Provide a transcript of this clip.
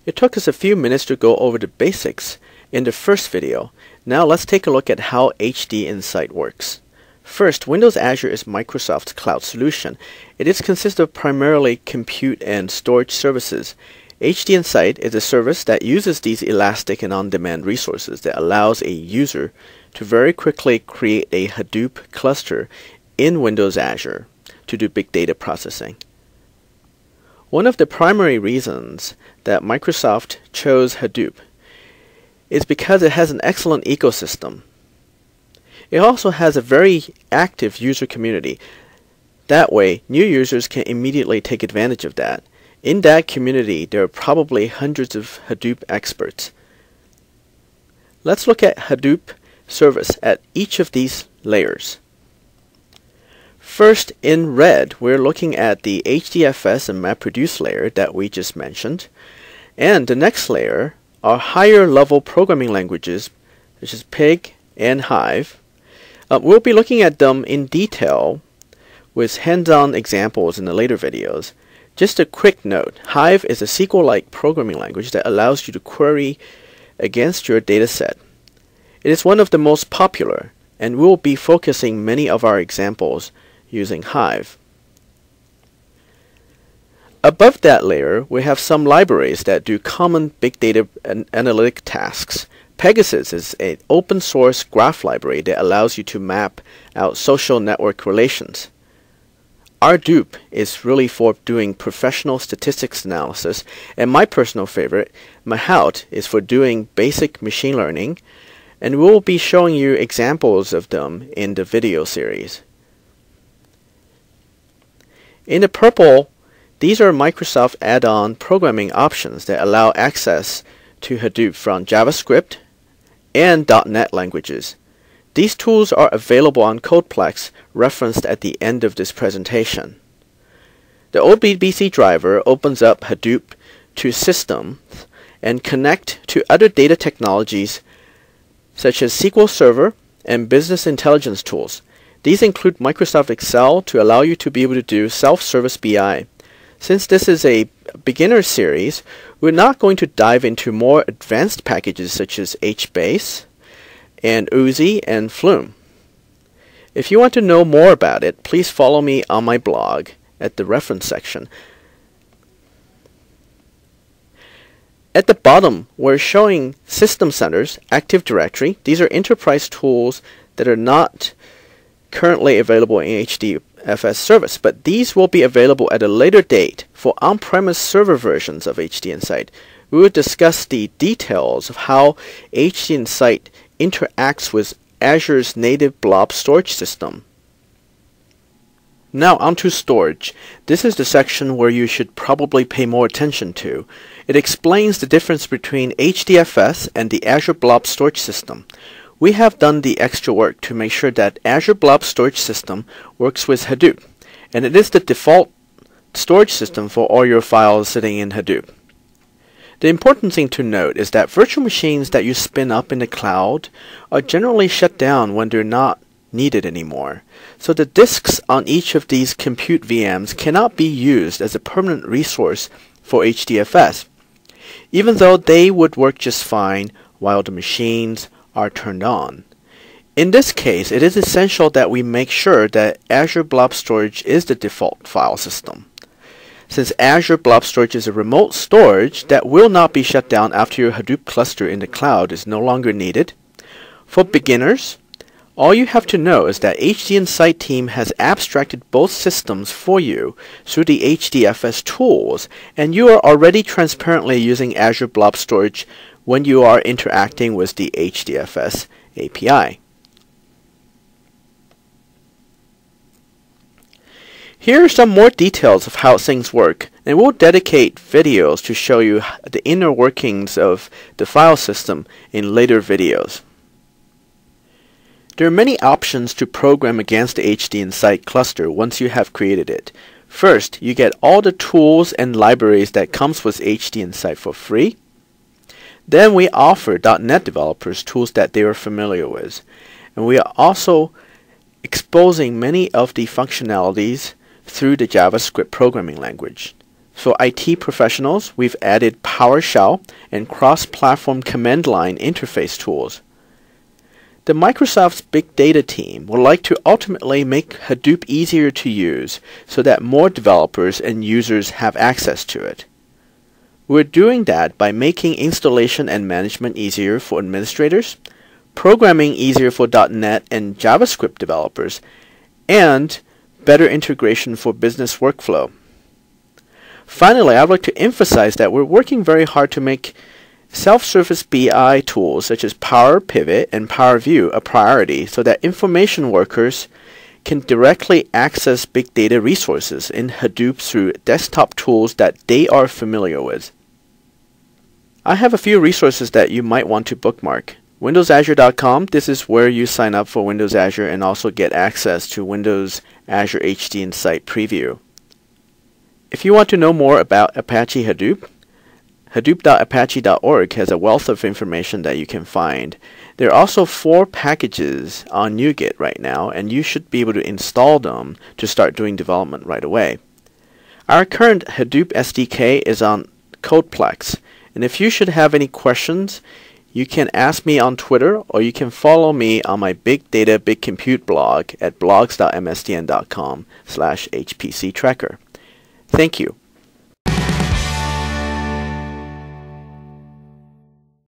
It took us a few minutes to go over the basics in the first video. Now let's take a look at how HDInsight works. First, Windows Azure is Microsoft's cloud solution. It is consist of primarily compute and storage services. HDInsight is a service that uses these elastic and on-demand resources that allows a user to very quickly create a Hadoop cluster in Windows Azure to do big data processing. One of the primary reasons that Microsoft chose Hadoop is because it has an excellent ecosystem. It also has a very active user community. That way, new users can immediately take advantage of that. In that community, there are probably hundreds of Hadoop experts. Let's look at Hadoop service at each of these layers. First, in red, we're looking at the HDFS and MapReduce layer that we just mentioned. And the next layer are higher level programming languages, such as Pig and Hive. We'll be looking at them in detail with hands-on examples in the later videos. Just a quick note, Hive is a SQL-like programming language that allows you to query against your dataset. It is one of the most popular, and we'll be focusing many of our examples using Hive. Above that layer, we have some libraries that do common big data and analytic tasks. Pegasus is an open source graph library that allows you to map out social network relations. Rdup is really for doing professional statistics analysis, and my personal favorite, Mahout, is for doing basic machine learning, and we'll be showing you examples of them in the video series. In the purple, these are Microsoft add-on programming options that allow access to Hadoop from JavaScript and .NET languages. These tools are available on Codeplex, referenced at the end of this presentation. The OBBC driver opens up Hadoop to systems and connect to other data technologies such as SQL Server and business intelligence tools. These include Microsoft Excel to allow you to be able to do self-service BI. Since this is a beginner series, we're not going to dive into more advanced packages such as HBase and Oozie and Flume. If you want to know more about it, please follow me on my blog at the reference section. At the bottom, we're showing System Centers, Active Directory. These are enterprise tools that are not currently available in HDFS service, but these will be available at a later date for on-premise server versions of HDInsight. We will discuss the details of how HDInsight interacts with Azure's native blob storage system. Now onto storage. This is the section where you should probably pay more attention to. It explains the difference between HDFS and the Azure Blob Storage System. We have done the extra work to make sure that Azure Blob Storage System works with Hadoop, and it is the default storage system for all your files sitting in Hadoop. The important thing to note is that virtual machines that you spin up in the cloud are generally shut down when they're not needed anymore. So the disks on each of these compute VMs cannot be used as a permanent resource for HDFS, even though they would work just fine while the machines are turned on. In this case, it is essential that we make sure that Azure Blob Storage is the default file system. Since Azure Blob Storage is a remote storage that will not be shut down after your Hadoop cluster in the cloud is no longer needed, for beginners, all you have to know is that HDInsight team has abstracted both systems for you through the HDFS tools, and you are already transparently using Azure Blob Storage when you are interacting with the HDFS API. Here are some more details of how things work, and we'll dedicate videos to show you the inner workings of the file system in later videos. There are many options to program against the HDInsight cluster once you have created it. First, you get all the tools and libraries that comes with HDInsight for free. Then we offer .NET developers tools that they are familiar with. And we are also exposing many of the functionalities through the JavaScript programming language. For IT professionals, we've added PowerShell and cross-platform command line interface tools. The Microsoft's Big Data team would like to ultimately make Hadoop easier to use so that more developers and users have access to it. We're doing that by making installation and management easier for administrators, programming easier for .NET and JavaScript developers, and better integration for business workflow. Finally, I'd like to emphasize that we're working very hard to make self-service BI tools such as Power Pivot and Power View a priority so that information workers can directly access big data resources in Hadoop through desktop tools that they are familiar with. I have a few resources that you might want to bookmark. WindowsAzure.com, this is where you sign up for Windows Azure and also get access to Windows Azure HDInsight Preview. If you want to know more about Apache Hadoop, Hadoop.apache.org has a wealth of information that you can find. There are also 4 packages on NuGet right now, and you should be able to install them to start doing development right away. Our current Hadoop SDK is on Codeplex, and if you should have any questions, you can ask me on Twitter, or you can follow me on my Big Data Big Compute blog at blogs.msdn.com/hpctracker. Thank you.